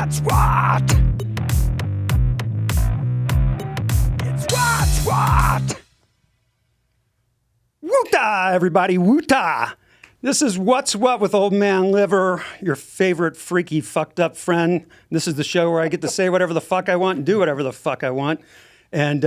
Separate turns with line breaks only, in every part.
what's what? It's what's what? Woota, everybody, woota. This is What's What with Old Man Liver, your favorite freaky fucked up friend. This is the show where I get to say whatever the fuck I want and do whatever the fuck I want. And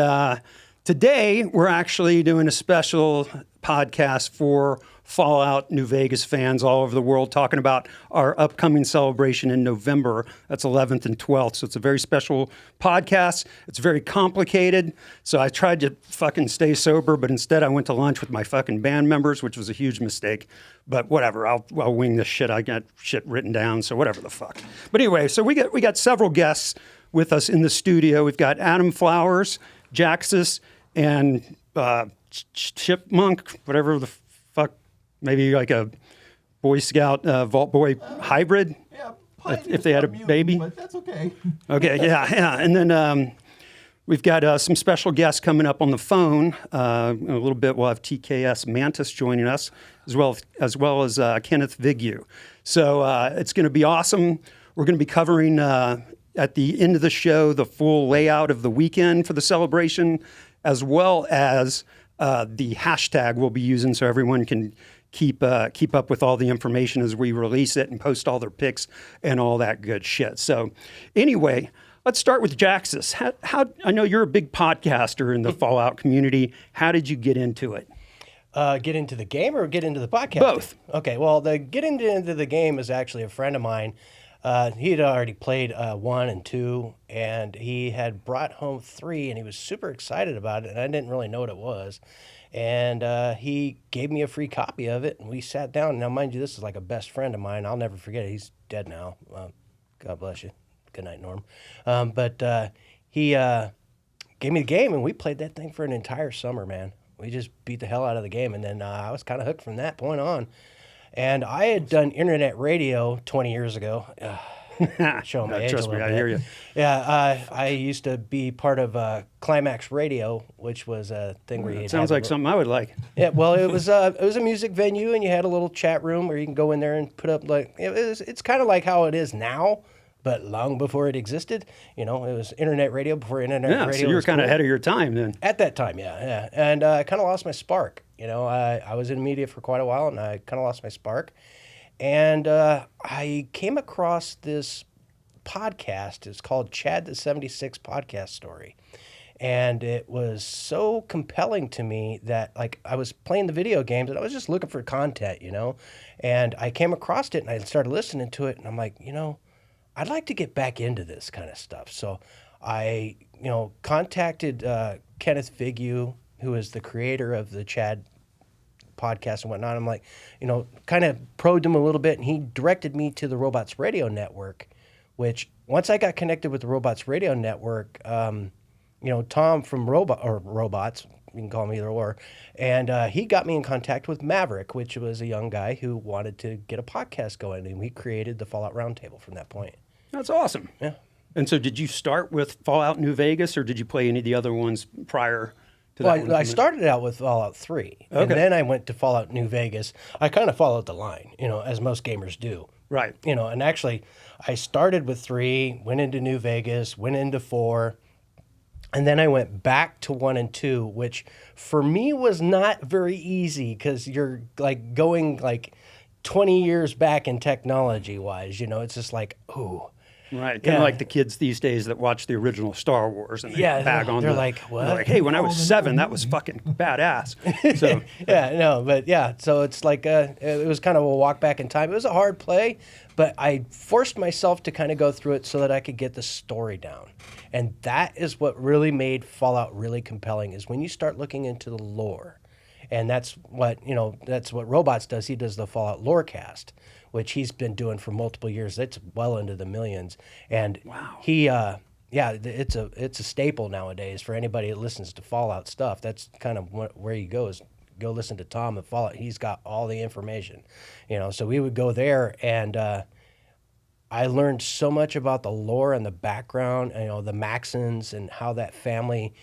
today we're actually doing a special podcast for Fallout New Vegas fans all over the world, talking about our upcoming celebration in November. That's 11th and 12th. So it's a very special podcast. It's very complicated. So I tried to fucking stay sober, but instead I went to lunch with my fucking band members, which was a huge mistake. But whatever, I'll wing this shit. I got shit written down, so whatever the fuck. But anyway, so we got several guests with us in the studio. We've got Adam Flowers, Jaxus, and Chipmunk, whatever the fuck, maybe like a Boy Scout Vault Boy hybrid.
Yeah,
if they had a baby.
But that's okay.
Okay, yeah. And then we've got some special guests coming up on the phone. In a little bit, we'll have TKS Mantis joining us, as well as Kenneth Vigu. So it's going to be awesome. We're going to be covering at the end of the show the full layout of the weekend for the celebration, as well as the hashtag we'll be using so everyone can keep up with all the information as we release it and post all their pics and all that good shit. So anyway, let's start with Jaxus. How I know you're a big podcaster in the Fallout community. How did you get into it?
Get into the game or get into the podcast?
Both.
Okay, well, the get into the game is actually a friend of mine. He had already played 1 and 2, and he had brought home 3, and he was super excited about it, and I didn't really know what it was. And he gave me a free copy of it, and we sat down. Now, mind you, this is like a best friend of mine. I'll never forget it. He's dead now. God bless you. Good night, Norm. But he gave me the game, and we played that thing for an entire summer, man. We just beat the hell out of the game, and then I was kind of hooked from that point on. And I had done internet radio 20 years ago. Show my age
Trust
a little
me,
bit.
I hear you.
Yeah, I used to be part of Climax Radio, which was a thing where you
Sounds like something I would like.
Yeah, well, it was a music venue, and you had a little chat room where you can go in there and put up it's kind of like how it is now, but long before it existed. You know, it was internet radio before internet radio.
Yeah, so you were kind of ahead of your time then.
At that time, yeah. And I kind of lost my spark. You know, I was in media for quite a while, and I kind of lost my spark. And I came across this podcast. It's called Chad the 76 Podcast Story. And it was so compelling to me that, like, I was playing the video games, and I was just looking for content, you know. And I came across it, and I started listening to it, and I'm like, you know, I'd like to get back into this kind of stuff. So I, contacted Kenneth Vigu, who is the creator of the Chad podcast and whatnot. I'm like, kind of probed him a little bit, and he directed me to the Robots Radio Network, which once I got connected with the Robots Radio Network, Tom from Robots, you can call him either or, and he got me in contact with Maverick, which was a young guy who wanted to get a podcast going, and we created the Fallout Roundtable from that point.
That's awesome.
Yeah.
And so did you start with Fallout New Vegas, or did you play any of the other ones prior to that?
Well, I started out with Fallout 3, and then I went to Fallout New Vegas. I kind of followed the line, as most gamers do.
Right.
And actually, I started with 3, went into New Vegas, went into 4, and then I went back to 1 and 2, which for me was not very easy because you're like going like 20 years back in technology-wise. It's just like, ooh.
Right, kind of like the kids these days that watch the original Star Wars and they bag on.
They're like, what?
They're like, hey, when I was 7, that was fucking badass. So
so it's like it was kind of a walk back in time. It was a hard play, but I forced myself to kind of go through it so that I could get the story down, and that is what really made Fallout really compelling. Is when you start looking into the lore, and that's what Robots does. He does the Fallout Lorecast, which he's been doing for multiple years. It's well into the millions. And he, it's a staple nowadays for anybody that listens to Fallout stuff. That's kind of where you go listen to Tom at Fallout. He's got all the information, so we would go there, and I learned so much about the lore and the background, the Maxons and how that family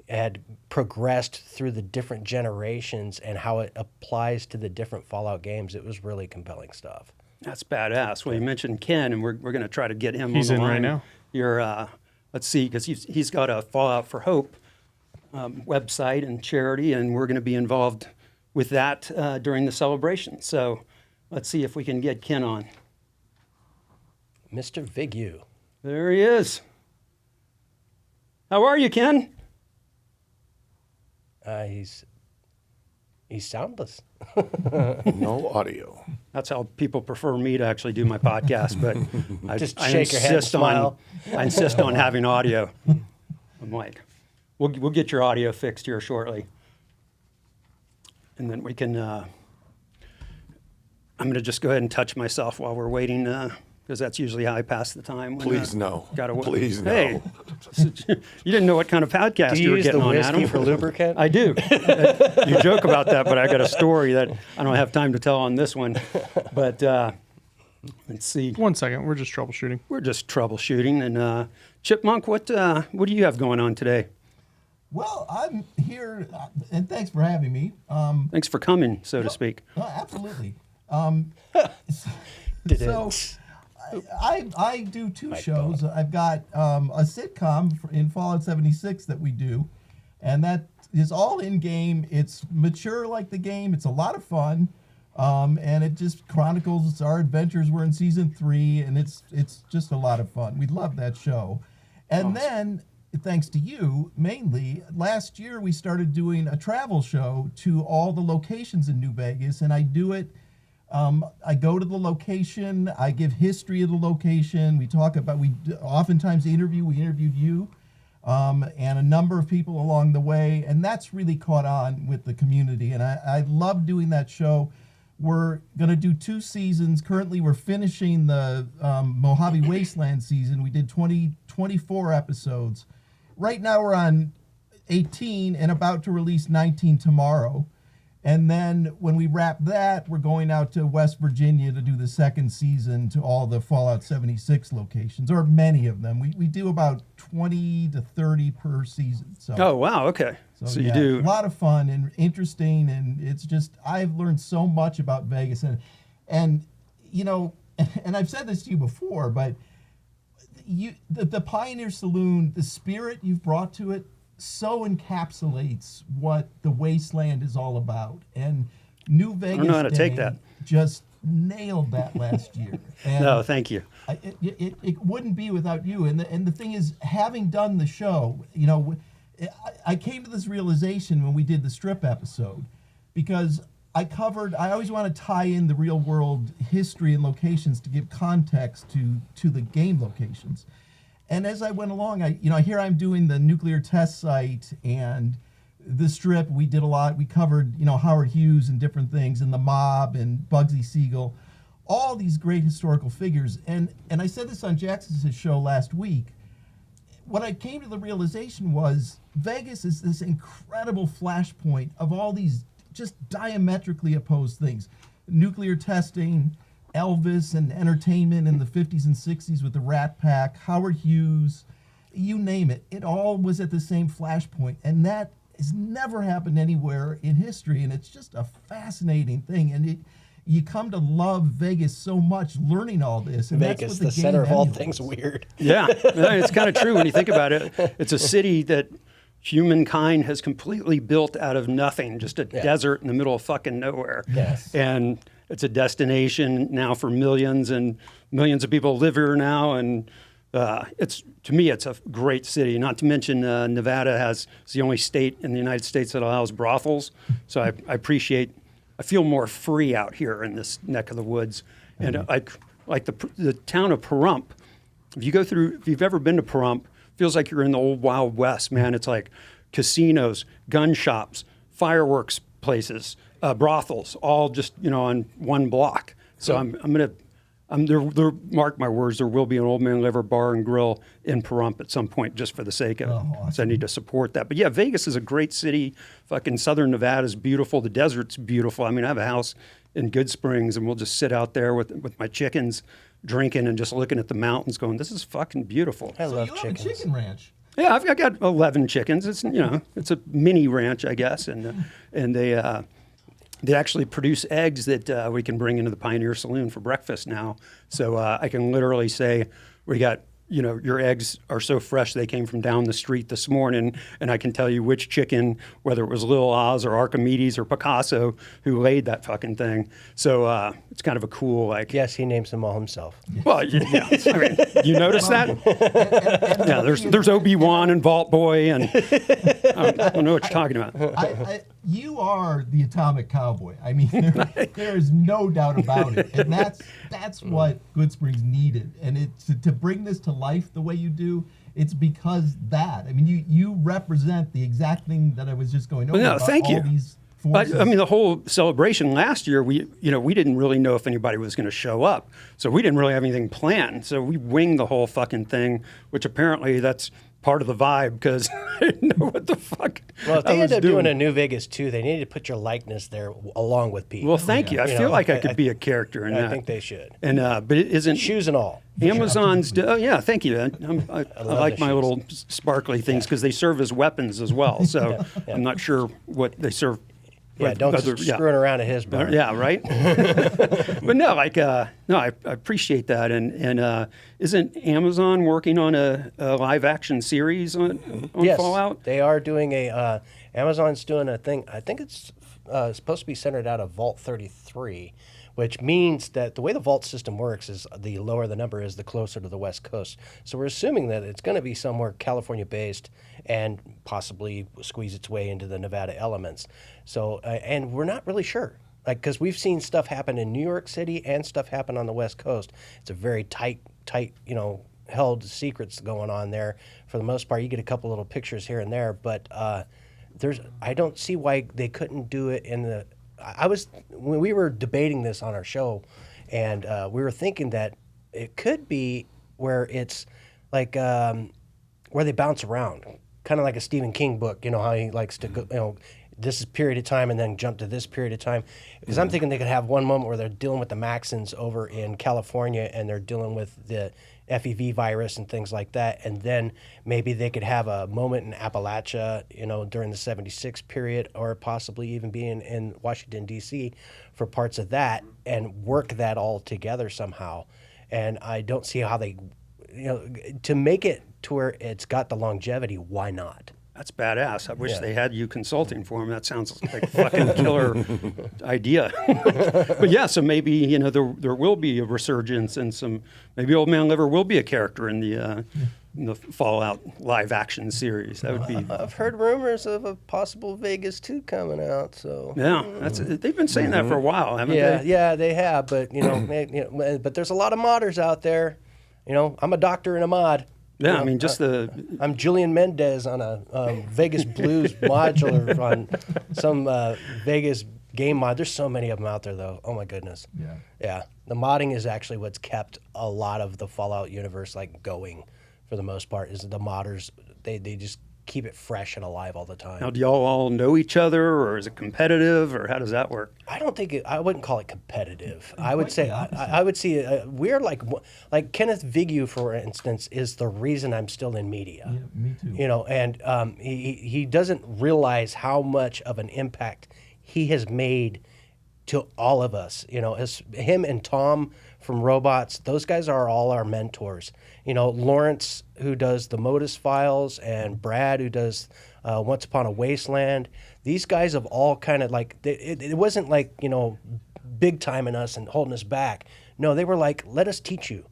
had progressed through the different generations and how it applies to the different Fallout games. It was really compelling stuff.
That's badass. Well, you mentioned Ken, and we're going to try to get him
He's
on the
in right
line.
now.
Your, let's see, because he's got a Fallout for Hope website and charity, and we're going to be involved with that during the celebration. So let's see if we can get Ken on.
Mr. Vigu.
There he is. How are you, Ken?
He's soundless.
No audio.
That's how people prefer me to actually do my podcast, but
Just shake your head and smile.
I insist on having audio. I'm like, we'll get your audio fixed here shortly, and then we can. I'm going to just go ahead and touch myself while we're waiting, because that's usually how I pass the time. When,
Please no. Please no.
Hey, you didn't know what kind of podcast
Do
you
you
were
use the
getting on,
whiskey
Adam.
for lubricant?
I do. You joke about that, but I got a story that I don't have time to tell on this one. But let's see.
1 second, we're just troubleshooting.
We're just troubleshooting. And Chipmunk, what do you have going on today?
Well, I'm here, and thanks for having me.
Thanks for coming, so to speak.
Absolutely. So I do two shows. I've got a sitcom in Fallout 76 that we do, and that is all in game. It's mature like the game. It's a lot of fun, and it just chronicles our adventures. We're in season 3, and it's just a lot of fun. We love that show. And then, thanks to you, mainly, last year we started doing a travel show to all the locations in New Vegas, and I do it. I go to the location, I give history of the location, we talk about, we oftentimes interview, we interviewed you, and a number of people along the way, and that's really caught on with the community, and I love doing that show. We're going to do 2 seasons. Currently, we're finishing the Mojave Wasteland season. We did 24 episodes. Right now, we're on 18 and about to release 19 tomorrow. And then when we wrap that, we're going out to West Virginia to do the 2nd season to all the Fallout 76 locations, or many of them. We do about 20 to 30 per season. So,
Oh, wow. Okay. So
yeah,
you do.
a lot of fun and interesting, and it's just, I've learned so much about Vegas, and you know, and I've said this to you before, but the Pioneer Saloon, the spirit you've brought to it, so encapsulates what the Wasteland is all about. And New Vegas
I don't know how to take
Day
that.
just nailed that last year. And
No, thank you.
it wouldn't be without you. And the thing is, having done the show, you know, I came to this realization when we did the strip episode, because I always want to tie in the real world history and locations to give context to the game locations. And as I went along, here I'm doing the nuclear test site and the strip. We did a lot. We covered, Howard Hughes and different things, and the mob and Bugsy Siegel, all these great historical figures. And I said this on Jackson's show last week. What I came to the realization was Vegas is this incredible flashpoint of all these just diametrically opposed things. Nuclear testing, Elvis and entertainment in the 50s and 60s with the Rat Pack, Howard Hughes, you name it. It all was at the same flashpoint, and that has never happened anywhere in history, and it's just a fascinating thing. And you come to love Vegas so much learning all this. And
Vegas,
that's what
the
game
center of all
emulates.
things weird.
Yeah, no, it's kind of true when you think about it. It's a city that humankind has completely built out of nothing, just a desert in the middle of fucking nowhere.
Yes.
And it's a destination now for millions, and millions of people live here now. And to me, it's a great city. Not to mention Nevada it's the only state in the United States that allows brothels. So I feel more free out here in this neck of the woods. And like the town of Pahrump, if you've ever been to Pahrump, feels like you're in the old Wild West, man. It's like casinos, gun shops, fireworks places, brothels, all just on one block. So there. Mark my words, there will be an Old Man Liver Bar and Grill in Pahrump at some point, just for the sake of it.
awesome.
So I need to support that. But yeah, Vegas is a great city. Fucking Southern Nevada is beautiful. The desert's beautiful. I mean, I have a house in Goodsprings, and we'll just sit out there with my chickens, drinking and just looking at the mountains, going, "This is fucking beautiful."
I
So
love
you have
chickens.
a chicken ranch.
Yeah, I've got 11 chickens. It's it's a mini ranch, I guess, and they they actually produce eggs that we can bring into the Pioneer Saloon for breakfast now. So I can literally say, we got, your eggs are so fresh they came from down the street this morning, and I can tell you which chicken, whether it was Lil Oz or Archimedes or Picasso, who laid that fucking thing. So it's kind of a cool, like...
Yes, he names them all himself.
Well, yeah. I mean, you notice that? Yeah, there's Obi-Wan and Vault Boy, and I don't know what you're talking about.
You are the atomic cowboy. I mean, there is no doubt about it, and that's what Goodsprings needed. And to bring this to life the way you do, it's because that. I mean, you represent the exact thing that I was just going over.
No,
about
thank
all
you.
These
But,
forces.
I mean, the whole celebration last year, we didn't really know if anybody was going to show up. So we didn't really have anything planned. So we winged the whole fucking thing, which apparently that's part of the vibe, because I didn't know what the fuck
Well, if
I
they
was
end up doing
doing
a New Vegas too, they need to put your likeness there along with Pete.
Well, thank you. I feel like I could be a character in that.
I think they should.
And but it isn't
Shoes and all.
Amazon's. Oh yeah, thank you. I like my
shoes.
little sparkly things because they serve as weapons as well. So I'm not sure what they serve.
Yeah,
what
don't
other-
screwing around at his bar.
Yeah, right. But no, I appreciate that. And isn't Amazon working on a live action series on
Yes,
Fallout?
they are doing a. Amazon's doing a thing. I think it's supposed to be centered out of Vault 33, which means that the way the Vault system works is the lower the number is, the closer to the West Coast. So we're assuming that it's going to be somewhere California-based and possibly squeeze its way into the Nevada elements. So, and we're not really sure. Because we've seen stuff happen in New York City and stuff happen on the West Coast. It's a very tight, held secrets going on there. For the most part, you get a couple little pictures here and there, but I don't see why they couldn't do it in the. When we were debating this on our show, and we were thinking that it could be where it's like where they bounce around, kind of like a Stephen King book. You know how he likes to go, this is period of time and then jump to this period of time. Because I'm thinking they could have one moment where they're dealing with the Maxons over in California and they're dealing with the FEV virus and things like that. And then maybe they could have a moment in Appalachia, during the 76 period, or possibly even being in Washington, D.C. for parts of that and work that all together somehow. And I don't see how they, to make it to where it's got the longevity, why not?
That's badass. I wish they had you consulting for them. That sounds like a fucking killer idea. But yeah, so maybe there will be a resurgence and maybe Old Man Liver will be a character in the Fallout live action series. That would be.
I've heard rumors of a possible Vegas 2 coming out. So
yeah, they've been saying that for a while, haven't they?
Yeah, they have. But but there's a lot of modders out there. I'm a doctor and a mod.
Yeah, I mean, just
I'm Julian Mendez on a Vegas Blues modular on some Vegas game mod. There's so many of them out there, though. Oh, my goodness. Yeah. The modding is actually what's kept a lot of the Fallout universe going for the most part, is the modders. They just keep it fresh and alive all the time.
Now, do y'all all know each other, or is it competitive, or how does that work?
I don't think I wouldn't call it competitive. I would say I would see we're like Kenneth Vigu, for instance, is the reason I'm still in media.
Yeah, me too.
And he doesn't realize how much of an impact he has made to all of us. As him and Tom from Robots, those guys are all our mentors. Lawrence, who does the Modus Files, and Brad, who does Once Upon a Wasteland. These guys have all kind of it wasn't big time in us and holding us back. No, they were like, let us teach you.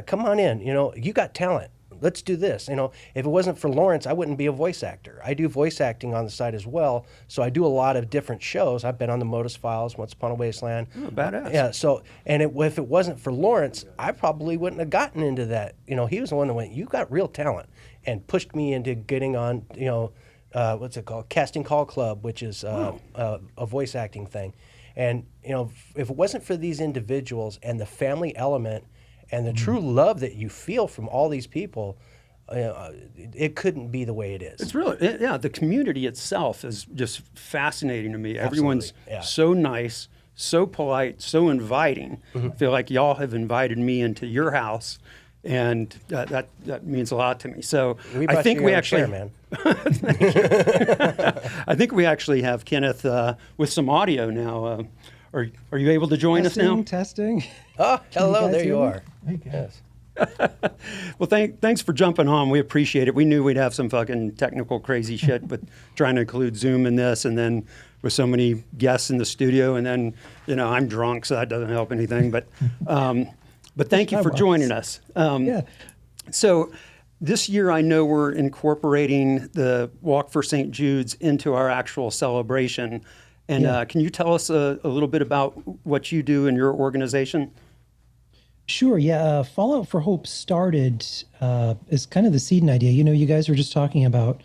Come on in. You got talent. Let's do this. If it wasn't for Lawrence, I wouldn't be a voice actor. I do voice acting on the side as well, so I do a lot of different shows. I've been on the Modus Files, Once Upon a Wasteland.
Oh, badass.
Yeah. So, if it wasn't for Lawrence, I probably wouldn't have gotten into that. He was the one that went, "You got real talent," and pushed me into getting on. What's it called? Casting Call Club, which is a voice acting thing. And if it wasn't for these individuals and the family element and the true love that you feel from all these people, it couldn't be the way it is.
It's really, the community itself is just fascinating to me.
Absolutely,
Everyone's so nice, so polite, so inviting. I feel like y'all have invited me into your house, and that means a lot to me. So
We
I
brought
think
you
we
a
actually,
chair, man.
I think we actually have Kenneth with some audio now. Are you able to join us now?
Testing.
Oh, hello,
guys
there
hear
you
me?
are.
Okay.
Yes.
Well, thanks for jumping on. We appreciate it. We knew we'd have some fucking technical crazy shit, but trying to include Zoom in this, and then with so many guests in the studio, and then I'm drunk, so that doesn't help anything. But thank you for joining us.
Yeah.
So this year, I know we're incorporating the Walk for St. Jude's into our actual celebration. And can you tell us a little bit about what you do in your organization?
Sure. Yeah. Fallout for Hope started as kind of the seed and idea. You guys were just talking about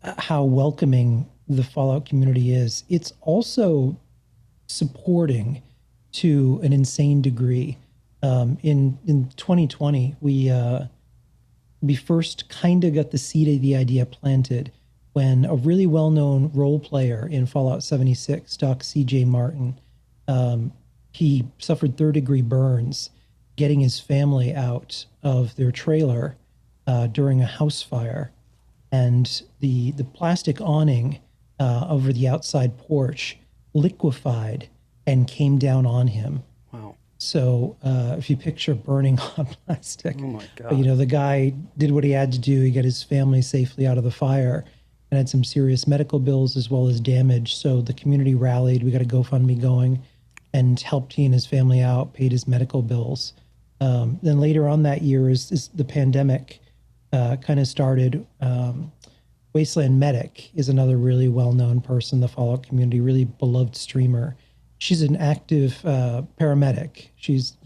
how welcoming the Fallout community is. It's also supporting to an insane degree. In 2020, we first kind of got the seed of the idea planted when a really well-known role player in Fallout 76, Doc C.J. Martin, he suffered third-degree burns getting his family out of their trailer during a house fire. And the plastic awning over the outside porch liquefied and came down on him.
Wow.
So if you picture burning hot plastic,
Oh my God.
the guy did what he had to do. He got his family safely out of the fire and had some serious medical bills as well as damage. So the community rallied. We got a GoFundMe going and helped he and his family out, paid his medical bills. Then later on that year, as the pandemic kind of started, Wasteland Medic is another really well-known person in the Fallout community, really beloved streamer. She's an active paramedic. She's,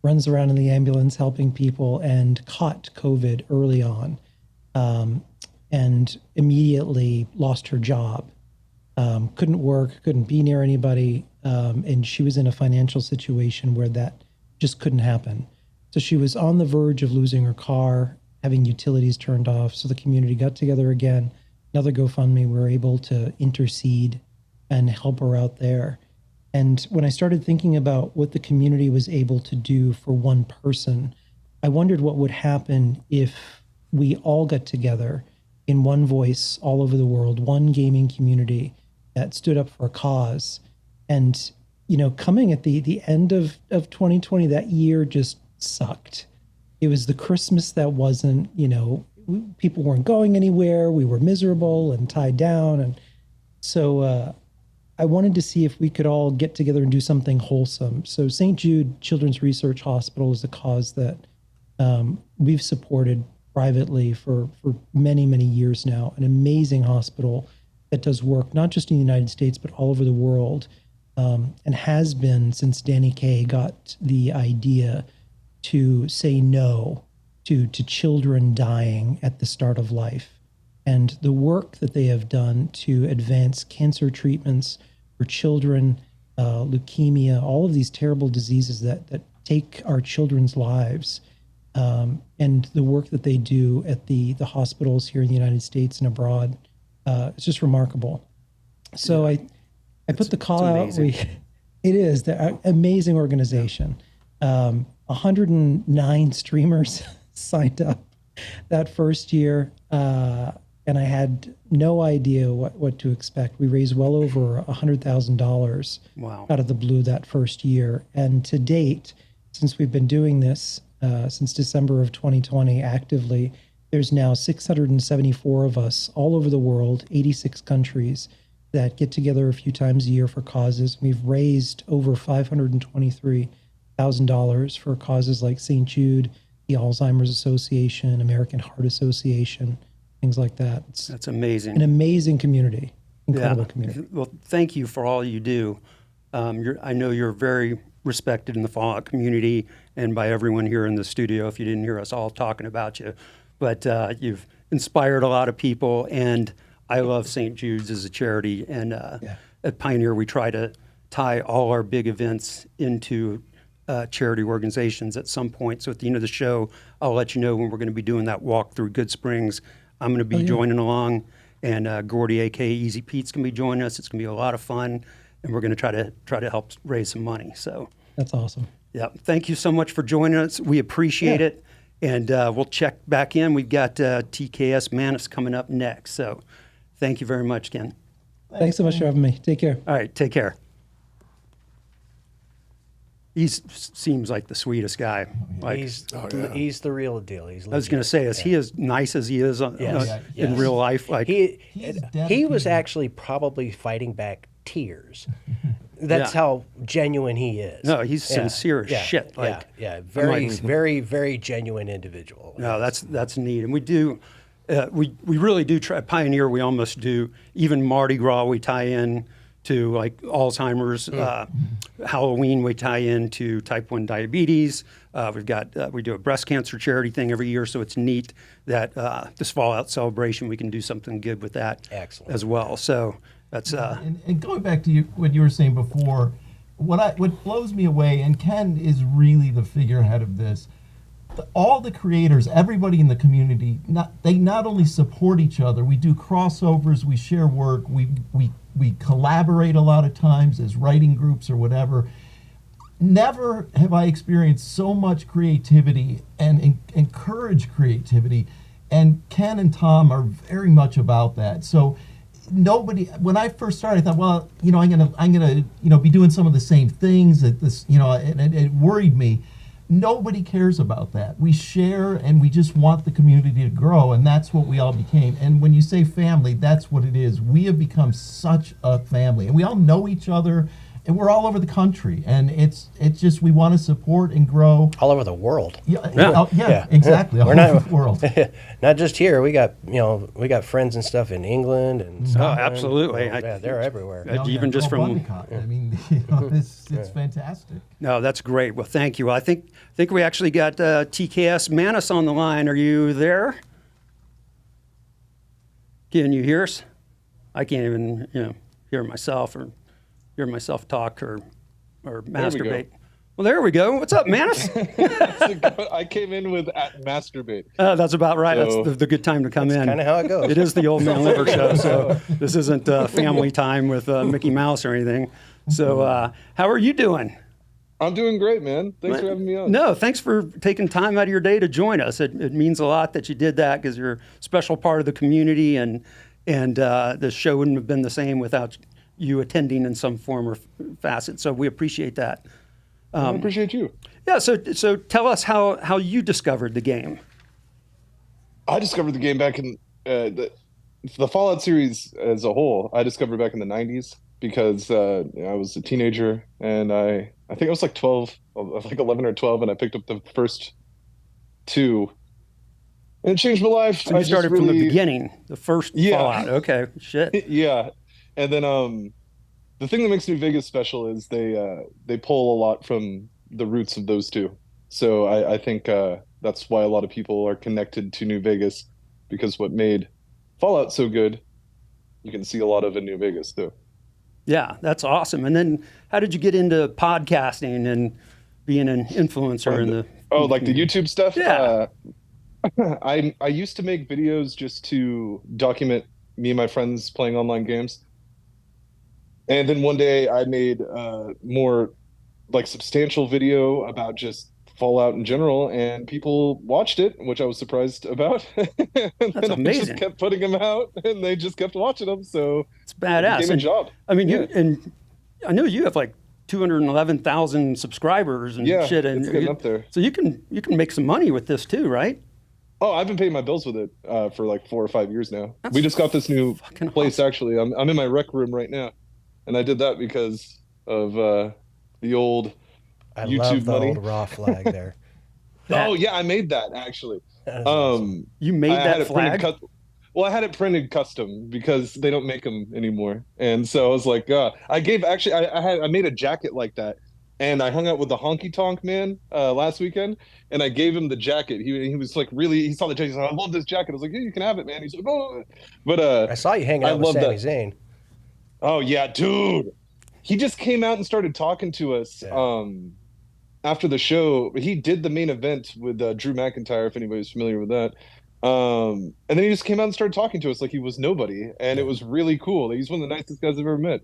runs around in the ambulance helping people and caught COVID early on and immediately lost her job. Couldn't work, couldn't be near anybody, and she was in a financial situation where that just couldn't happen. So she was on the verge of losing her car, having utilities turned off. So the community got together again, another GoFundMe. We were able to intercede and help her out there. And when I started thinking about what the community was able to do for one person, I wondered what would happen if we all got together in one voice all over the world, one gaming community that stood up for a cause. And, coming at the end of 2020, that year just sucked. It was the Christmas that wasn't, people weren't going anywhere. We were miserable and tied down. And so I wanted to see if we could all get together and do something wholesome. So St. Jude Children's Research Hospital is a cause that we've supported privately for many, many years now. An amazing hospital that does work not just in the United States, but all over the world, and has been since Danny Kaye got the idea to say no to children dying at the start of life. And the work that they have done to advance cancer treatments for children, leukemia, all of these terrible diseases that take our children's lives, and the work that they do at the hospitals here in the United States and abroad, it's just remarkable. So I put the call out. It is the amazing organization. 109 streamers signed up that first year, and I had no idea what to expect. We raised well over $100,000
Wow.
out of the blue that first year. And to date, since we've been doing this since December of 2020 actively, there's now 674 of us all over the world, 86 countries, that get together a few times a year for causes. We've raised over $523,000 for causes like St. Jude, the Alzheimer's Association, American Heart Association, things like that. It's
That's amazing.
an amazing community, incredible community.
Well, thank you for all you do. I know you're very respected in the Fallout community and by everyone here in the studio, if you didn't hear us all talking about you. But you've inspired a lot of people, and I love St. Jude's as a charity. And at Pioneer, we try to tie all our big events into charity organizations at some point. So at the end of the show, I'll let you know when we're going to be doing that walk through Goodsprings. I'm going to be joining along, and Gordy, aka Easy Pete's, going to be joining us. It's going to be a lot of fun, and we're going to try to help raise some money. So
That's awesome.
yeah, thank you so much for joining us. We appreciate it. And we'll check back in. We've got TKS Manus coming up next. So thank you very much, Ken.
Thanks so much for having me. Take care.
All right, take care. He seems like the sweetest guy. Like,
He's the real deal. He's
I was going to say, is he as nice as he is in real life? Like
he was actually probably fighting back tears. That's how genuine he is.
No, he's sincere as shit. Like,
very, very genuine individual.
No, that's neat, and we do. We really do try. Pioneer, we almost do. Even Mardi Gras, we tie in to like Alzheimer's. Halloween, we tie into type 1 diabetes. We do a breast cancer charity thing every year, so it's neat that this Fallout celebration we can do something good with that as well. So that's
and going back to what you were saying before, what blows me away, and Ken is really the figurehead of this. All the creators, everybody in the community, they not only support each other, we do crossovers, we share work, we collaborate a lot of times as writing groups or whatever. Never have I experienced so much creativity and encourage creativity, and Ken and Tom are very much about that. So nobody, when I first started, I thought, well, I'm gonna be doing some of the same things that this, and it worried me. Nobody cares about that. We share, and we just want the community to grow, and that's what we all became. And when you say family, that's what it is. We have become such a family, and we all know each other, and we're all over the country. And it's just, we want to support and grow
all over the world.
Yeah, exactly. All over the world.
Not just here. We got friends and stuff in England and Scotland.
Absolutely.
They're everywhere.
Even just from.
I mean, it's fantastic.
No, that's great. Well, thank you. I think we actually got TKS Manus on the line. Are you there? Can you hear us? I can't even hear myself or hear myself talk or masturbate. Well, there we go. What's up, Manus?
I came in with masturbate.
That's about right.
So,
that's the good time to come in.
Kind of how it goes.
It is the Old Man Liver Show, so this isn't family time with Mickey Mouse or anything. So how are you doing?
I'm doing great, man. Thanks for having me on.
No, thanks for taking time out of your day to join us. It means a lot that you did that because you're a special part of the community, and the show wouldn't have been the same without you attending in some form or facet. So we appreciate that.
I appreciate you.
Yeah, so tell us how you discovered the game.
I discovered the game back in the Fallout series as a whole. I discovered back in the 90s because I was a teenager, and I think I was like 12, like 11 or 12, and I picked up the first two, and it changed my life.
So you started from the beginning, the first Fallout. Okay, shit.
Yeah, and then the thing that makes New Vegas special is they pull a lot from the roots of those two. So I think that's why a lot of people are connected to New Vegas, because what made Fallout so good, you can see a lot of in New Vegas too.
Yeah, that's awesome. And then how did you get into podcasting and being an influencer in the...
Oh, like the YouTube stuff?
Yeah.
I used to make videos just to document me and my friends playing online games. And then one day I made a more like substantial video about just Fallout in general, and people watched it, which I was surprised about. And
That's amazing.
I just kept putting them out, and they just kept watching them. So
it's badass.
It became a job.
I mean, and I know you have like 211,000 subscribers and shit, and
it's getting up there.
So you can make some money with this too, right?
Oh, I've been paying my bills with it for like 4 or 5 years now. We just got this new place. Awesome. Actually, I'm in my rec room right now, and I did that because of the old.
I
YouTube
love the
money.
old raw flag there.
Oh yeah, I made that actually.
Awesome.
You made that flag?
Well, I had it printed custom because they don't make them anymore, and so I was like, I made a jacket like that, and I hung out with the Honky Tonk Man last weekend, and I gave him the jacket. He was like he saw the jacket. He's like, I love this jacket. I was like, yeah, you can have it, man. He's like, oh, but
I saw you hanging out with Sami Zayn.
Oh yeah, dude. He just came out and started talking to us. Yeah. After the show, he did the main event with Drew McIntyre, if anybody's familiar with that. And then he just came out and started talking to us like he was nobody, and it was really cool. He's one of the nicest guys I've ever met.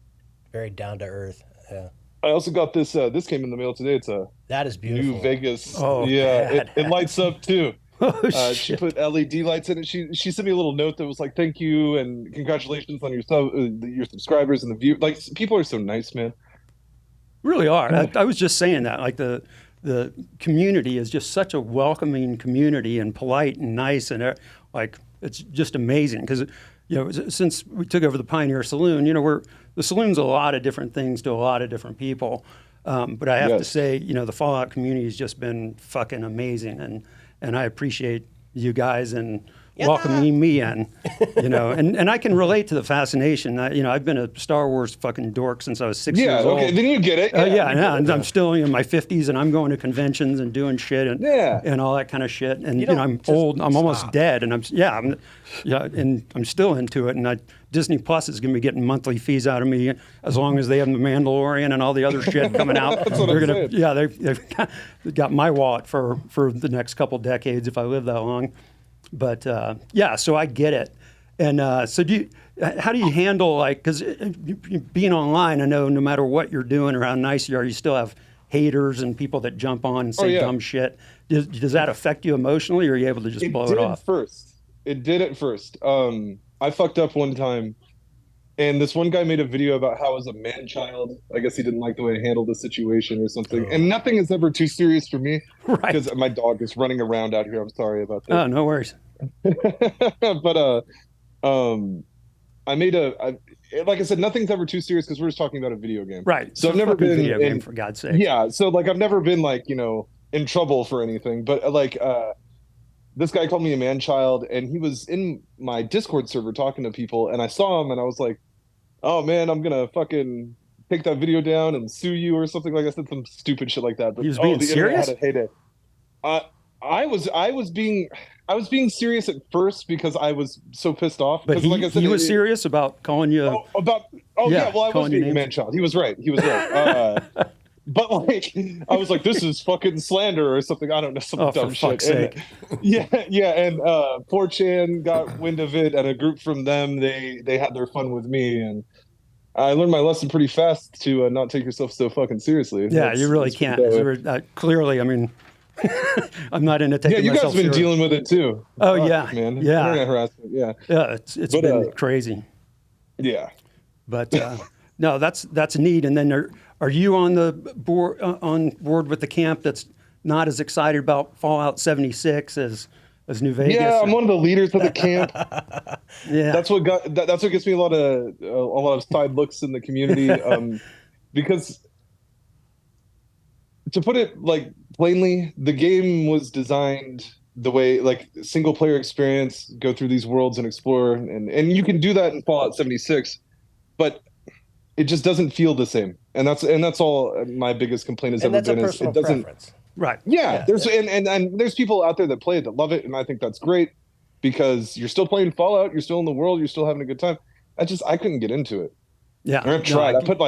Very down to earth. Yeah.
I also got this. This came in the mail today. It's
that is beautiful.
New Vegas.
Oh,
yeah, it lights up too.
Oh,
She
shit.
put LED lights in it. She sent me a little note that was like, "Thank you and congratulations on your subscribers and the view." Like people are so nice, man.
Really are. I was just saying that. Like the community is just such a welcoming community and polite and nice and like it's just amazing because since we took over the Pioneer Saloon, the saloon's a lot of different things to a lot of different people. But I have to
Yes.
say, the Fallout community has just been fucking amazing, and I appreciate you guys and welcoming me in, and I can relate to the fascination. I've been a Star Wars fucking dork since I was 6
Yeah,
years old.
okay, then you get it.
And I'm still in my 50s, and I'm going to conventions and doing shit and all that kind of shit. And I'm old. I'm almost dead, and I'm still into it. And Disney Plus is going to be getting monthly fees out of me as long as they have the Mandalorian and all the other shit coming out.
That's what I'm saying.
Yeah, they've got my wallet for the next couple decades if I live that long. But so I get it. And so how do you handle because being online, I know no matter what you're doing or how nice you are, you still have haters and people that jump on and say dumb shit. Does that affect you emotionally, or are you able to just blow it off?
It did at first. I fucked up one time, and this one guy made a video about how I was a man-child. I guess he didn't like the way I handled the situation or something. And nothing is ever too serious for me because my dog is running around out here. I'm sorry about that.
Oh, no worries.
But I made like I said, nothing's ever too serious because we're just talking about a video game.
Right.
So I've never been
video game, for God's sake.
Yeah. So I've never been in trouble for anything. But this guy called me a man-child, and he was in my Discord server talking to people, and I saw him, and I was like, "Oh man, I'm gonna fucking take that video down and sue you or something." Like I said some stupid shit like that. But
he was being serious.
Had a heyday. I was being serious at first because I was so pissed off.
But
like I said,
he was serious about calling you.
Well, I was being a man-child. He was right. But I was like, this is fucking slander or something. I don't know, some dumb shit.
Fuck's sake.
And 4chan got wind of it, and a group from them, they had their fun with me, and I learned my lesson pretty fast to not take yourself so fucking seriously.
Yeah, you really can't. Clearly, I mean, I'm not into taking myself
you guys been
serious.
dealing with it too.
Oh,
Fuck,
yeah.
man.
Yeah.
Internet harassment. Yeah.
Yeah, it's been crazy.
Yeah.
But no, that's neat. And then are you on the board with the camp that's not as excited about Fallout 76 as New Vegas?
Yeah, I'm one of the leaders of the camp.
Yeah,
that's what gets me a lot of side looks in the community, because to put it plainly, the game was designed the way single player experience, go through these worlds and explore, and you can do that in Fallout 76, but it just doesn't feel the same. And that's all my biggest complaint has ever been.
Is it doesn't. Preference.
Right.
Yeah. There's and there's people out there that play it that love it, and I think that's great because you're still playing Fallout, you're still in the world, you're still having a good time. I couldn't get into it.
Yeah.
I've tried. I put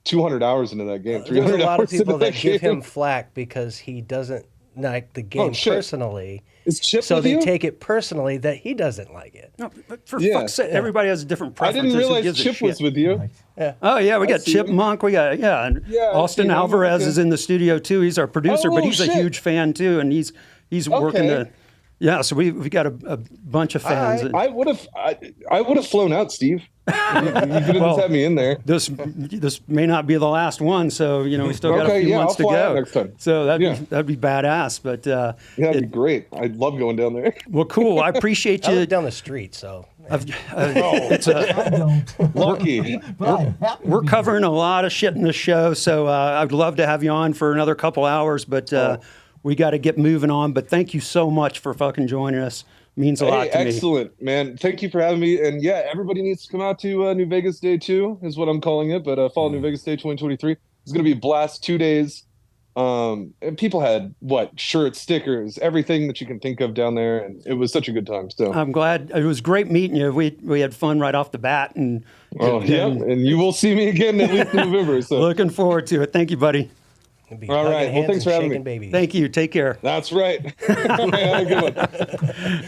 200 hours into that game. 300
There's a lot of
hours into
people that give
game.
him flack because he doesn't like the game personally.
Is Chip
so
with
they
you?
take it personally that he doesn't like it.
No, but for fuck's sake, everybody has a different
I
preference.
didn't realize Chip was with you.
Yeah.
Oh yeah, we got Chip Monk. We got and Austin Alvarez is in the studio too. He's our producer, but he's a huge fan too, and he's working to. Yeah, so we got a bunch of fans.
I would have flown out, Steve. You could have have me in there.
This may not be the last one, so we still got a few months to go.
Next time.
So that'd be badass. But
that'd be great. I'd love going down there.
Well, cool. I appreciate you.
I live down the street, so
it's
I don't.
Lucky.
But I happen to
we're
be-
covering a lot of shit in this show, so I'd love to have you on for another couple hours, but we got to get moving on. But thank you so much for fucking joining us. Means a lot to me.
Excellent, man. Thank you for having me. And yeah, everybody needs to come out to New Vegas Day 2 is what I'm calling it. But Fall New Vegas Day 2023 is going to be a blast. 2 days. And people had shirts, stickers, everything that you can think of down there, and it was such a good time. So
I'm glad. It was great meeting you. We had fun right off the bat, and
and you will see me again at least in November. So
looking forward to it. Thank you, buddy.
All right. Well, thanks for having me.
Babies.
Thank you. Take care.
That's right. Have a good one.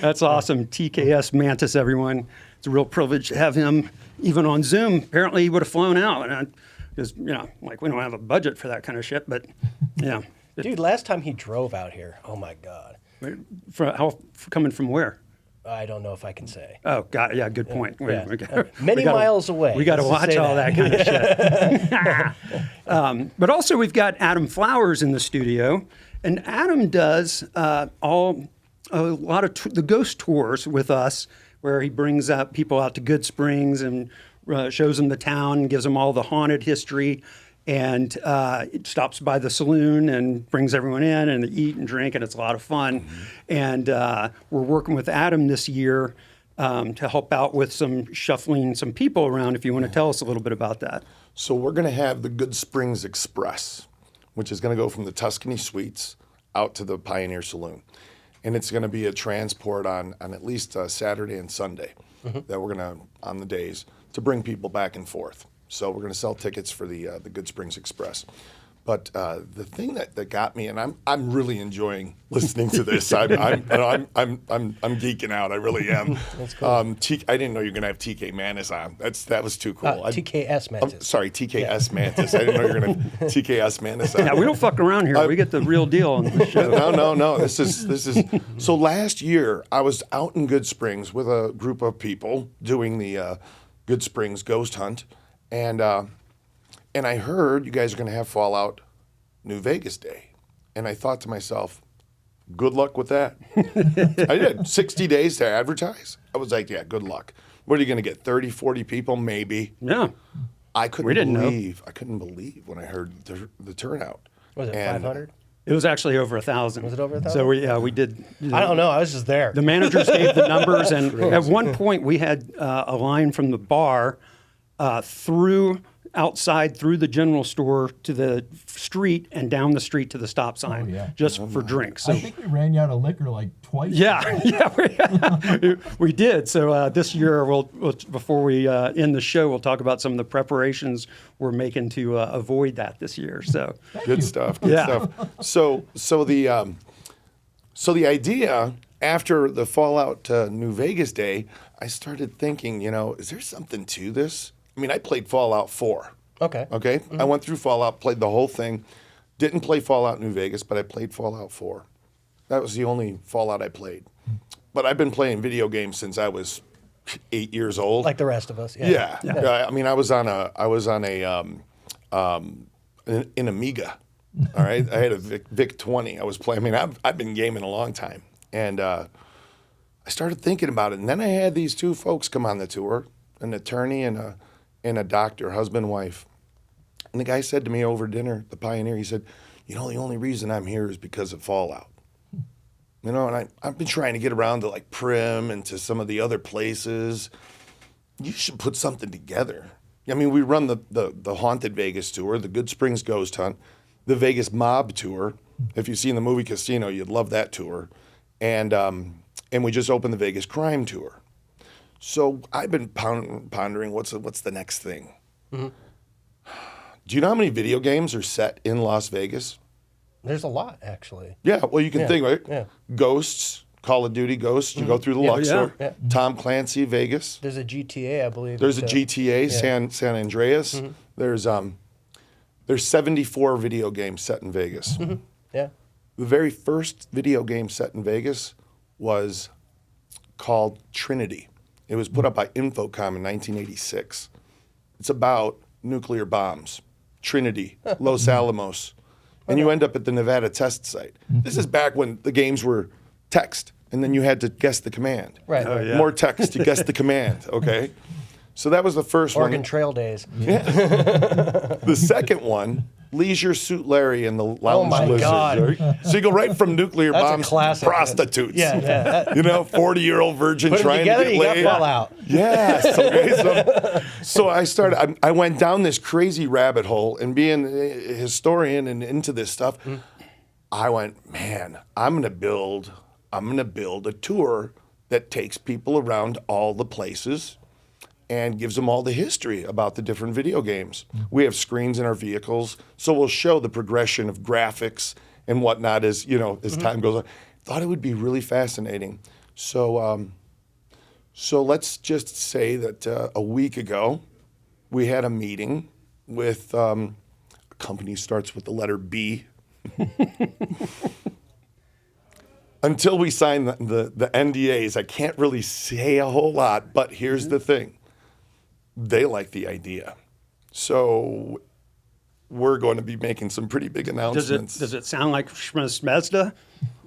That's awesome. TKS Mantis, everyone. It's a real privilege to have him even on Zoom. Apparently, he would have flown out, because we don't have a budget for that kind of shit. But yeah,
Dude, last time he drove out here, oh my God.
Coming from where?
I don't know if I can say.
Oh, got it. Yeah, good point.
Yeah.
We
Many
gotta-
miles away.
We got to
Let's just
watch
say
all that kind of shit. But also, we've got Adam Flowers in the studio, and Adam does a lot of the ghost tours with us, where he brings people out to Goodsprings and shows them the town and gives them all the haunted history. And it stops by the saloon and brings everyone in and they eat and drink, and it's a lot of fun. And we're working with Adam this year to help out with some shuffling some people around. If you want to tell us a little bit about that.
So we're going to have the Goodsprings Express, which is going to go from the Tuscany Suites out to the Pioneer Saloon. And it's going to be a transport on at least Saturday and Sunday that we're going to, on the days, to bring people back and forth. So we're going to sell tickets for the Goodsprings Express. But the thing that got me, and I'm really enjoying listening to this. I'm geeking out. I really am.
That's cool.
I didn't know you were going to have TK Mantis on. That was too cool.
TKS Mantis.
Sorry, TKS Mantis. I didn't know you were going to have TKS Mantis on.
Yeah, we don't fuck around here. We get the real deal on the show.
No. This is. So last year I was out in Goodsprings with a group of people doing the Goodsprings Ghost Hunt, and I heard you guys are going to have Fallout New Vegas Day, and I thought to myself, good luck with that. I did 60 days to advertise. I was like, yeah, good luck. What are you going to get? 30, 40 people, maybe.
Yeah.
I couldn't
We didn't know.
believe. I couldn't believe when I heard the turnout.
Was it
And
500?
It was actually over 1,000.
Was it over 1,000?
So we did.
I don't know. I was just there.
The managers gave the numbers, and at one point we had a line from the bar outside through the general store to the street and down the street to the stop sign, just for drinks. So
I think we ran you out of liquor like twice.
we did. So this year, we'll before we end the show, we'll talk about some of the preparations we're making to avoid that this year. So
Good stuff. Good
Yeah.
stuff. So the idea after the Fallout New Vegas Day, I started thinking, is there something to this? I mean, I played Fallout 4.
Okay.
Okay? I went through Fallout, played the whole thing. Didn't play Fallout New Vegas, but I played Fallout 4. That was the only Fallout I played. But I've been playing video games since I was 8 years old.
Like the rest of us.
Yeah. I mean, I was on an Amiga. All right. I had a Vic 20. I was playing. I mean, I've been gaming a long time, and I started thinking about it. And then I had these two folks come on the tour, an attorney and a doctor, husband and wife. And the guy said to me over dinner, the Pioneer, he said, the only reason I'm here is because of Fallout. And I've been trying to get around to like Prim and to some of the other places. You should put something together. I mean, we run the Haunted Vegas tour, the Goodsprings Ghost Hunt, the Vegas Mob tour. If you've seen the movie Casino, you'd love that tour. And we just opened the Vegas Crime tour. So I've been pondering what's the next thing. Mm-hmm. Do you know how many video games are set in Las Vegas?
There's a lot, actually.
Yeah, well, you can think, right?
Yeah.
Ghosts, Call of Duty Ghosts. You go through the Luxor.
Yeah.
Tom Clancy, Vegas.
There's a GTA, I believe.
There's a GTA, San Andreas. Mm-hmm. There's 74 video games set in Vegas.
Mm-hmm. Yeah.
The very first video game set in Vegas was called Trinity. It was put up by Infocom in 1986. It's about nuclear bombs. Trinity, Los Alamos. And you end up at the Nevada test site. This is back when the games were text, and then you had to guess the command.
Right.
More text to guess the command, okay? So that was the first
Oregon
one.
Trail days.
The second one, Leisure Suit Larry and the Lounge
my
Lizard.
God.
Right? So you go right from nuclear
That's a
bombs to
classic.
prostitutes.
Yeah.
40-year-old virgin
Put them
trying
together,
to get
you got
laid.
Fallout.
Yes. Okay. So I went down this crazy rabbit hole, and being a historian and into this stuff, I went, man, I'm gonna build a tour that takes people around all the places and gives them all the history about the different video games. We have screens in our vehicles, so we'll show the progression of graphics and whatnot as time goes on. Thought it would be really fascinating. So let's just say that a week ago, we had a meeting with a company starts with the letter B. until we sign the NDAs, I can't really say a whole lot. But here's the thing. They like the idea. So we're going to be making some pretty big announcements.
Does it sound like Smezda?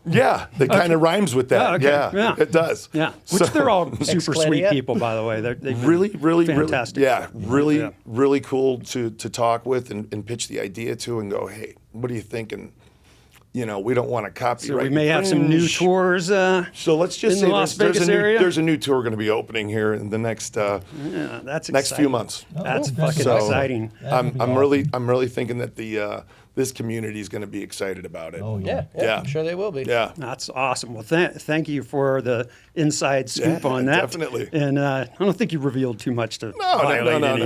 Yeah, it kind of rhymes with that.
Oh, okay.
Yeah, it does.
Yeah, which they're all super sweet
Excladia?
people, by the way. They've been
Really
fantastic.
Really cool to talk with and pitch the idea to and go, hey, what are you thinking? You know, we don't want to copyright.
So we may have some new tours.
So let's just
in
say
the Las Vegas area.
there's a new tour going to be opening here in the next
That's
next
exciting.
few months.
That's
Oh,
fucking
So,
exciting.
I'm really thinking that the this community is going to be excited about it.
Oh
Yeah,
yeah.
yeah, I'm sure they will be.
Yeah.
That's awesome. Well, thank you for the inside scoop
Yeah,
on that.
definitely.
And I don't think you revealed too much to
No.
violate any.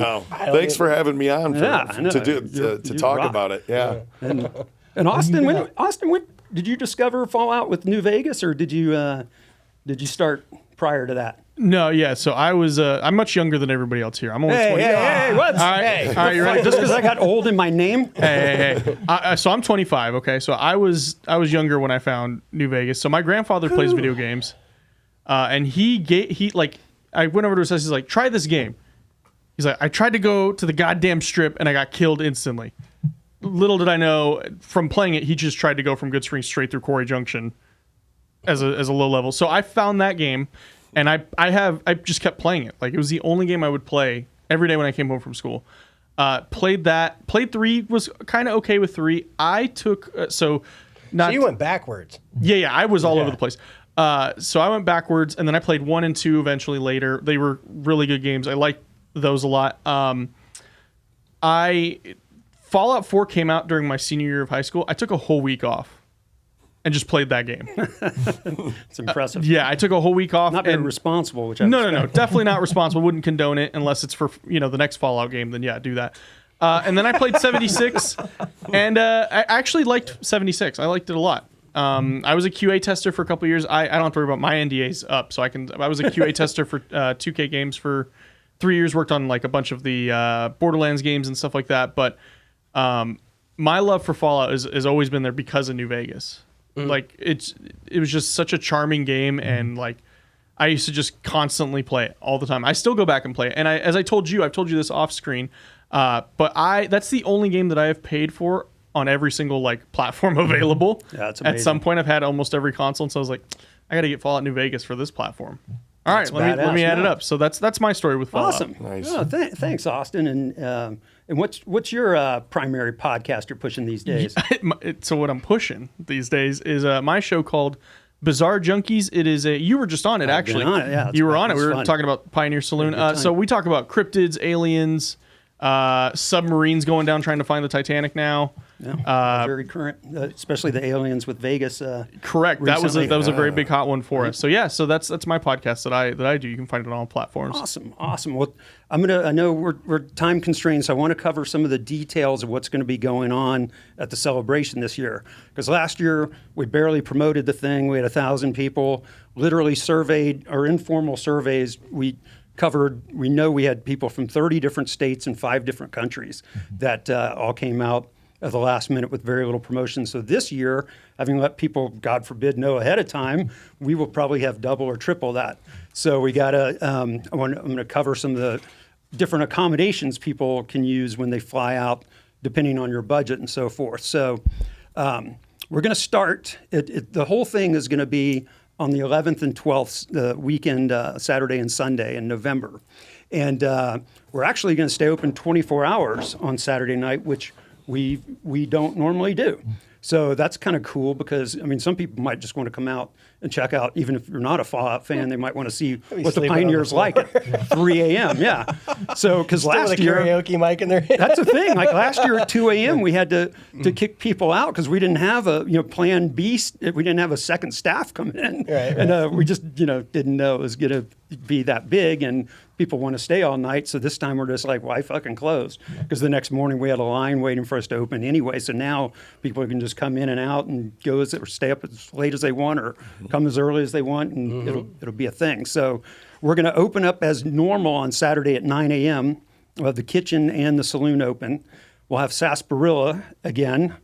Thanks for having me on
I know.
to
You
talk
rock.
about it. Yeah.
And Austin, when did you discover Fallout with New Vegas, or did you start prior to that?
No, yeah. So I was. I'm much younger than everybody else here. I'm only 20.
Hey, what?
All right, all right. You ready?
Just because I got old in my name?
Hey. So I'm 25. Okay, so I was younger when I found New Vegas. So my grandfather plays video games, and he like I went over to his house. He's like, try this game. He's like, I tried to go to the goddamn strip and I got killed instantly. Little did I know from playing it, he just tried to go from Goodsprings straight through Quarry Junction as a low level. So I found that game, and I just kept playing it. Like, it was the only game I would play every day when I came home from school. Played 3, was kind of okay with 3. I took
So you went backwards.
Yeah, I was all over the place. So I went backwards, and then I played 1 and 2 eventually later. They were really good games. I liked those a lot. Fallout 4 came out during my senior year of high school. I took a whole week off and just played that game.
It's impressive.
Yeah, I took a whole week off.
Not very
and
responsible, which I
No, definitely not responsible. Wouldn't condone it unless it's for the next Fallout game. Then yeah, do that. And then I played 76, and I actually liked 76. I liked it a lot. I was a QA tester for a couple of years. I don't have to worry about my NDAs up, so I was a QA tester for 2K games for 3 years. Worked on like a bunch of the Borderlands games and stuff like that. But my love for Fallout has always been there because of New Vegas. Like it was just such a charming game, and like I used to just constantly play it all the time. I still go back and play it, and as I've told you this off screen, but that's the only game that I have paid for on every single like platform available.
Yeah, that's
At
amazing.
some point, I've had almost every console, and so I was like, I got to get Fallout New Vegas for this platform. All right, let me add it up. So that's my story with Fallout.
Awesome.
Nice.
Oh, thanks, Austin. And what's your primary podcast you're pushing these days?
So what I'm pushing these days is my show called Bizarre Junkies. It is you were just on it, actually.
been on it, yeah,
you were
it's
on it. We were
fun.
talking about Pioneer Saloon.
Good time.
So we talk about cryptids, aliens, submarines going down trying to find the Titanic now.
Yeah, very current, especially the aliens with Vegas.
Correct. That was
Recently.
a very big hot one for us. So yeah, so that's my podcast that I do. You can find it on all platforms.
Awesome. Well, I know we're time constrained, so I want to cover some of the details of what's going to be going on at the celebration this year. Because last year we barely promoted the thing. We had 1,000 people, literally surveyed, or informal surveys. We know we had people from 30 different states and 5 different countries that all came out at the last minute with very little promotion. So this year, having let people, God forbid, know ahead of time, we will probably have double or triple that. So we got to, I'm going to cover some of the different accommodations people can use when they fly out, depending on your budget and so forth. So we're going to start, the whole thing is going to be on the 11th and 12th, the weekend, Saturday and Sunday in November. And we're actually going to stay open 24 hours on Saturday night, which we don't normally do. So that's kind of cool because, I mean, some people might just want to come out and check out, even if you're not a Fallout fan, they might want to see what the Pioneers like at 3 a.m. Yeah. So, because last
with a
year,
karaoke mic in their hand.
that's the thing. Like last year at 2 a.m., we had to kick people out because we didn't have a plan B. We didn't have a second staff coming in,
Right.
And we just didn't know it was going to be that big, and people want to stay all night. So this time we're just like, why fucking close? Because the next morning we had a line waiting for us to open anyway. So now people can just come in and out and go or stay up as late as they want or come as early as they want, and it'll be a thing. So we're going to open up as normal on Saturday at 9 a.m. We'll have the kitchen and the saloon open. We'll have sarsaparilla again,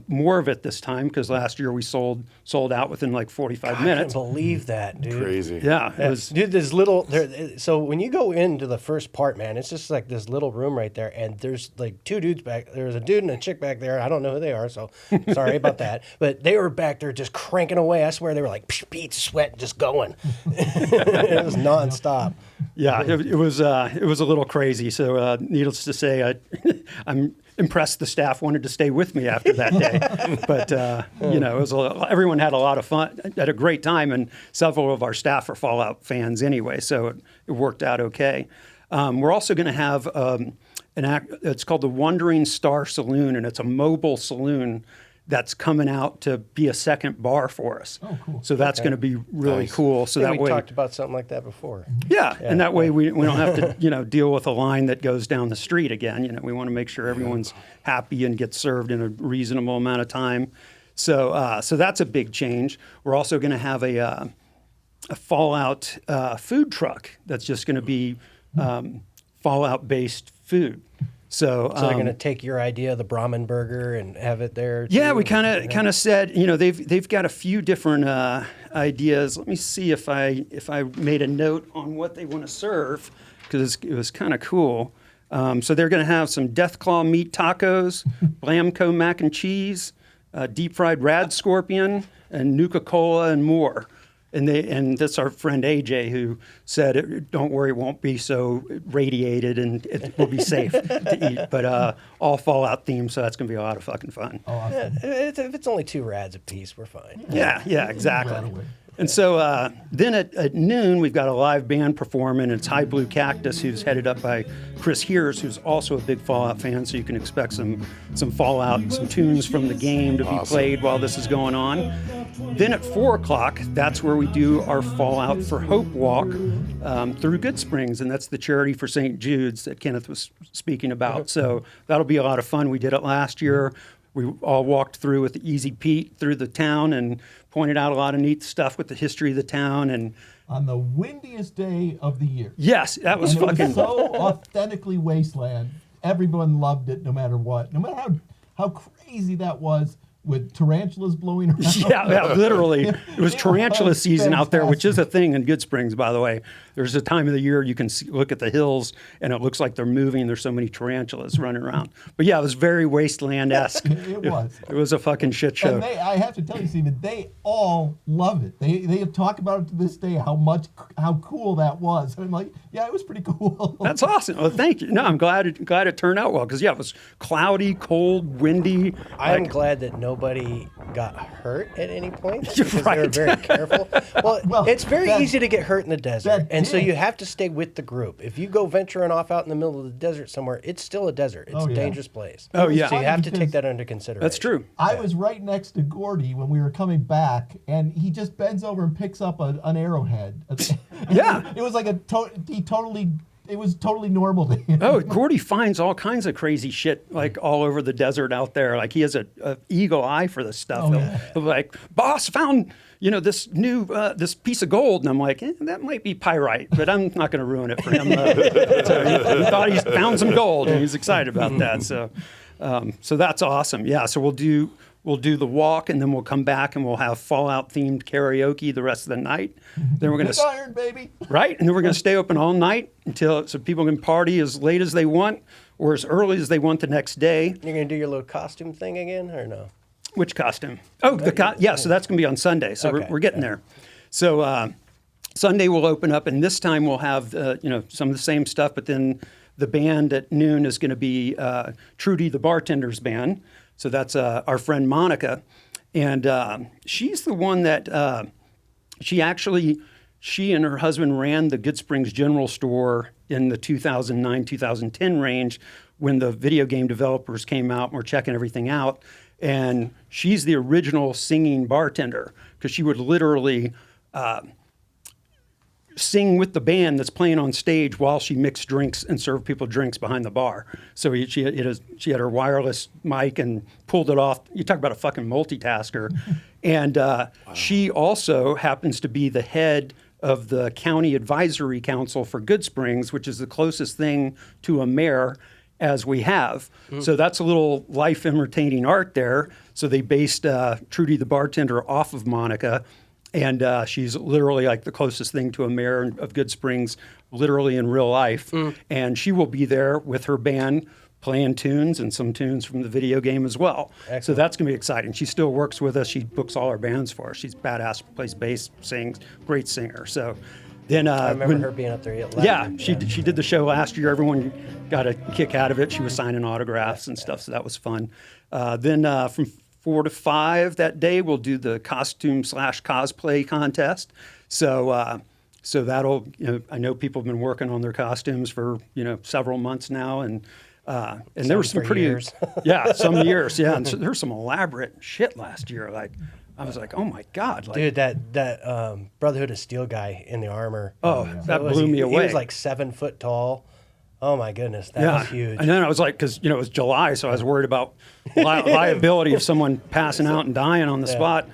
more of it this time because last year we sold out within like 45
I can't
minutes.
believe that, dude.
Crazy.
Yeah, it was.
Dude, there's so when you go into the first part, man, it's just like this little room right there, and there's like two dudes back. There's a dude and a chick back there. I don't know who they are, so sorry about that. But they were back there just cranking away. I swear they were like beats, sweat, just going. It was nonstop.
Yeah, it was a little crazy. So needless to say, I'm impressed the staff wanted to stay with me after that day. But it was everyone had a lot of fun, had a great time, and several of our staff are Fallout fans anyway, so it worked out okay. We're also going to have it's called the Wandering Star Saloon, and it's a mobile saloon that's coming out to be a second bar for us.
Oh, cool.
So that's going to be really
Nice.
cool. So
I
that
think we
way,
talked about something like that before.
yeah, and that way we don't have to deal with a line that goes down the street again. We want to make sure everyone's happy and gets served in a reasonable amount of time. So that's a big change. We're also going to have a Fallout food truck that's just going to be Fallout based food. So
So they're going to take your idea of the Brahmin burger and have it there.
yeah,
too?
we kind of said, they've got a few different ideas. Let me see if I made a note on what they want to serve because it was kind of cool. So they're going to have some Deathclaw meat tacos, Blamco mac and cheese, deep fried rad scorpion, and Nuka-Cola and more. And that's our friend AJ who said, "Don't worry, it won't be so radiated, and it will be safe to eat." But all Fallout themed, so that's gonna be a lot of fucking fun.
Oh, awesome.
If it's only 2 rads a piece, we're fine.
Yeah, exactly.
Right away.
And so then at noon, we've got a live band performing. It's High Blue Cactus, who's headed up by Chris Hears, who's also a big Fallout fan. So you can expect some Fallout, some tunes from the game to be played while this is going on. Then at 4 o'clock, that's where we do our Fallout for Hope walk through Goodsprings, and that's the charity for St. Jude's that Kenneth was speaking about. So that'll be a lot of fun. We did it last year. We all walked through with Easy Pete through the town and pointed out a lot of neat stuff with the history of the town. And
On the windiest day of the year.
yes, that was
And it
fucking.
was so authentically wasteland. Everyone loved it no matter what. No matter how crazy that was with tarantulas blowing around.
Yeah, literally. It was tarantula
was
season out there, which is a
fantastic.
thing in Goodsprings, by the way. There's a time of the year you can look at the hills, and it looks like they're moving. There's so many tarantulas running around. But yeah, it was very wasteland-esque.
It was.
It was a fucking shit show.
And I have to tell you, Stephen, they all love it. They talk about it to this day, how cool that was. I'm like, yeah, it was pretty cool.
That's awesome. Well, thank you. No, I'm glad it turned out well because yeah, it was cloudy, cold, windy.
I'm
like-
glad that nobody got hurt at any point because they were
Right.
very careful. Well, it's very
that-
easy to get hurt in the desert,
that
and so
did.
you have to stay with the group. If you go venturing off out in the middle of the desert somewhere, it's still a desert. It's
Oh,
a
yeah.
dangerous place.
Oh, yeah.
So you have to
Because
take that under consideration.
That's true.
I was right next to Gordy when we were coming back, and he just bends over and picks up an arrowhead.
Yeah.
It was like it was totally normal to him.
Oh, Gordy finds all kinds of crazy shit like all over the desert out there. Like he has a eagle eye for this stuff.
Oh,
He'll-
yeah.
he'll be like, boss, found this new this piece of gold, and I'm like, that might be pyrite, but I'm not going to ruin it for him. So he thought he found some gold, and he's excited about that. So that's awesome. Yeah. So we'll do the walk, and then we'll come back and we'll have Fallout themed karaoke the rest of the night. Then we're going
Big
to
iron, baby.
right? And then we're going to stay open all night so people can party as late as they want or as early as they want the next day.
You're going to do your little costume thing again, or no?
Which costume? Oh, yeah. So that's going to be on Sunday. So
Okay.
we're getting there. So Sunday we'll open up, and this time we'll have some of the same stuff, but then the band at noon is going to be Trudy the bartender's band. So that's our friend Monica, and she's the one that she and her husband ran the Goodsprings General Store in the 2009-2010 range when the video game developers came out and were checking everything out. And she's the original singing bartender because she would literally sing with the band that's playing on stage while she mixed drinks and served people drinks behind the bar. So she had her wireless mic and pulled it off. You talk about a fucking multitasker. And she also happens to be the head of the County Advisory Council for Goodsprings, which is the closest thing to a mayor as we have. So that's a little life imitating art there. So they based Trudy the bartender off of Monica. And she's literally like the closest thing to a mayor of Goodsprings, literally in real life. And she will be there with her band playing tunes and some tunes from the video game as well.
Excellent.
So that's going to be exciting. She still works with us. She books all our bands for us. She's badass, plays bass, sings, great singer. So then
I remember her being up there.
yeah, she did the show last year. Everyone got a kick out of it. She was signing autographs and stuff, so that was fun. Then from 4 to 5 that day, we'll do the costume/cosplay contest. So so that'll, I know people have been working on their costumes for several months now, and there were some pretty
years.
yeah, some years, yeah, and so there was some elaborate shit last year. Like I was like, oh my god, like,
Dude, that Brotherhood of Steel guy in the armor.
that blew me away.
He was like 7 foot tall. Oh my goodness, that was huge.
And then I was like, because it was July, so I was worried about liability of someone passing out and dying on the spot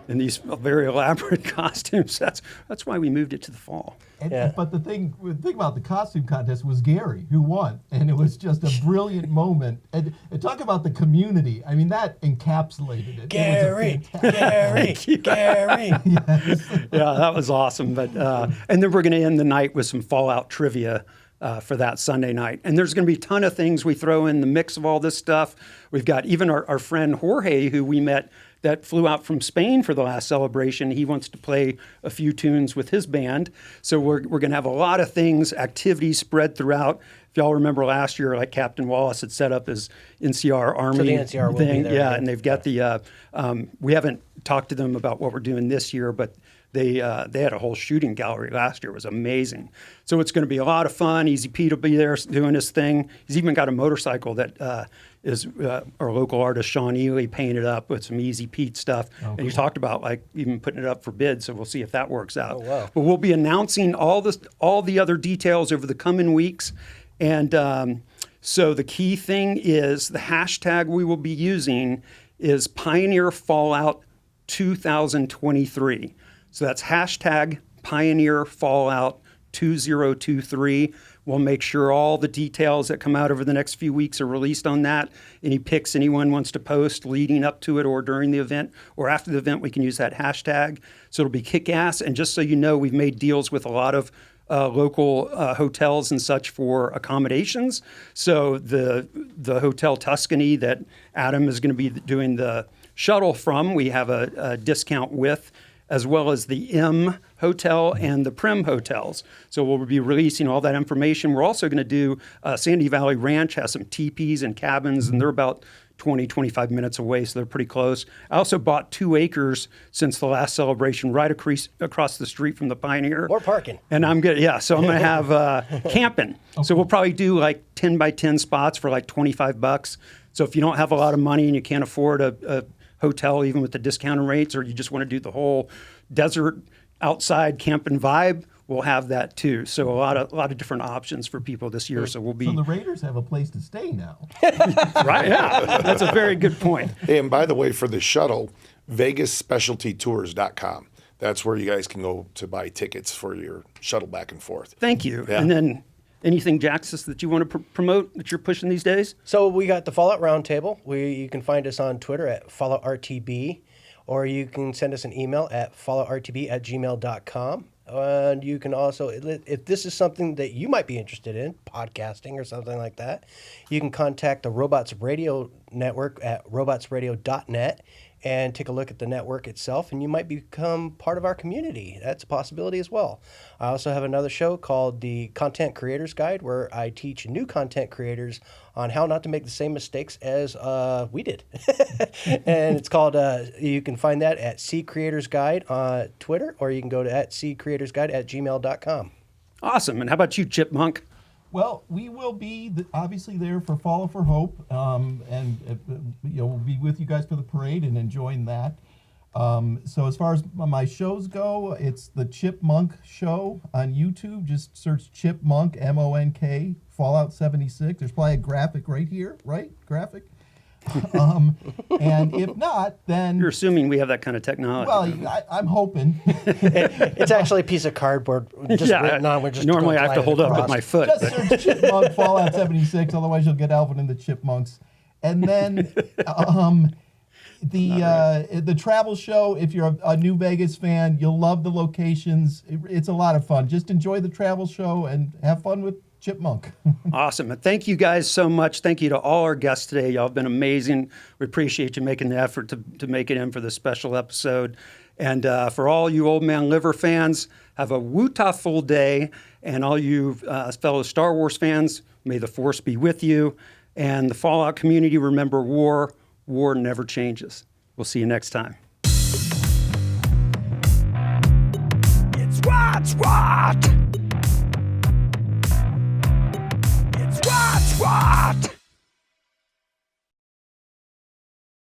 in these very elaborate costumes. That's why we moved it to the fall.
But the thing about the costume contest was Gary, who won, and it was just a brilliant moment. And talk about the community. I mean, that encapsulated it.
Gary.
Yeah, that was awesome. But and then we're going to end the night with some Fallout trivia for that Sunday night. And there's going to be a ton of things we throw in the mix of all this stuff. We've got even our friend Jorge, who we met, that flew out from Spain for the last celebration. He wants to play a few tunes with his band. So we're going to have a lot of things, activities spread throughout. If y'all remember last year, like Captain Wallace had set up his NCR Army
So the NCR will be
thing.
there,
Yeah,
right?
and they've got the, we haven't talked to them about what we're doing this year, but they had a whole shooting gallery last year. It was amazing. So it's going to be a lot of fun. Easy Pete will be there doing his thing. He's even got a motorcycle that is our local artist, Sean Ely, painted up with some Easy Pete stuff. And he talked about like even putting it up for bid. So we'll see if that works out.
Oh, wow.
But we'll be announcing all the other details over the coming weeks. And so the key thing is the hashtag we will be using is Pioneer Fallout 2023. So that's hashtag Pioneer Fallout 2023. We'll make sure all the details that come out over the next few weeks are released on that. Any pics anyone wants to post leading up to it or during the event or after the event, we can use that hashtag. So it'll be kick-ass. And just so you know, we've made deals with a lot of local hotels and such for accommodations. So the Hotel Tuscany that Adam is going to be doing the shuttle from, we have a discount with, as well as the M Hotel and the Prim Hotels. So we'll be releasing all that information. We're also going to do Sandy Valley Ranch has some teepees and cabins, and they're about 20, 25 minutes away, so they're pretty close. I also bought 2 acres since the last celebration right across the street from the Pioneer.
More parking.
And I'm good. Yeah, so I'm going to have camping. So we'll probably do like 10 by 10 spots for like $25. So if you don't have a lot of money and you can't afford a hotel even with the discounted rates, or you just want to do the whole desert outside camping vibe, we'll have that too. So a lot of different options for people this year. So we'll be
So the Raiders have a place to stay now.
right. Yeah, that's a very good point.
Hey, and by the way, for the shuttle, VegasSpecialtyTours.com. That's where you guys can go to buy tickets for your shuttle back and forth.
Thank you.
Yeah.
And then anything, Jaxus, that you want to promote that you're pushing these days?
So we got the Fallout Roundtable. You can find us on Twitter at FalloutRTB, or you can send us an email at falloutrtb@gmail.com. And you can also, if this is something that you might be interested in, podcasting or something like that, you can contact the Robots Radio Network at robotsradio.net and take a look at the network itself, and you might become part of our community. That's a possibility as well. I also have another show called the Content Creators Guide, where I teach new content creators on how not to make the same mistakes as we did. And it's called, you can find that at C Creators Guide on Twitter, or you can go to @ccreatorsguide@gmail.com.
Awesome. And how about you, Chipmunk?
Well, we will be obviously there for Follow for Hope, and we'll be with you guys for the parade and enjoying that. So as far as my shows go, it's the Chipmunk Show on YouTube. Just search Chipmunk, MONK, Fallout 76. There's probably a graphic right here, right? Graphic. And if not, then
You're assuming we have that kind of technology.
well, I'm hoping.
It's actually a piece of cardboard just written on. We're just
normally
gonna
I have to
glide
hold up with
across.
my foot.
Just search Chipmunk Fallout 76, otherwise you'll get Alvin and the Chipmunks. And then the travel show, if you're a New Vegas fan, you'll love the locations. It's a lot of fun. Just enjoy the travel show and have fun with Chipmunk.
Awesome. And thank you guys so much. Thank you to all our guests today. Y'all have been amazing. We appreciate you making the effort to make it in for this special episode. And for all you Old Man Liver fans, have a Wootah-ful day. And all you fellow Star Wars fans, may the Force be with you. And the Fallout community, remember war. War never changes. We'll see you next time. It's what? It's what?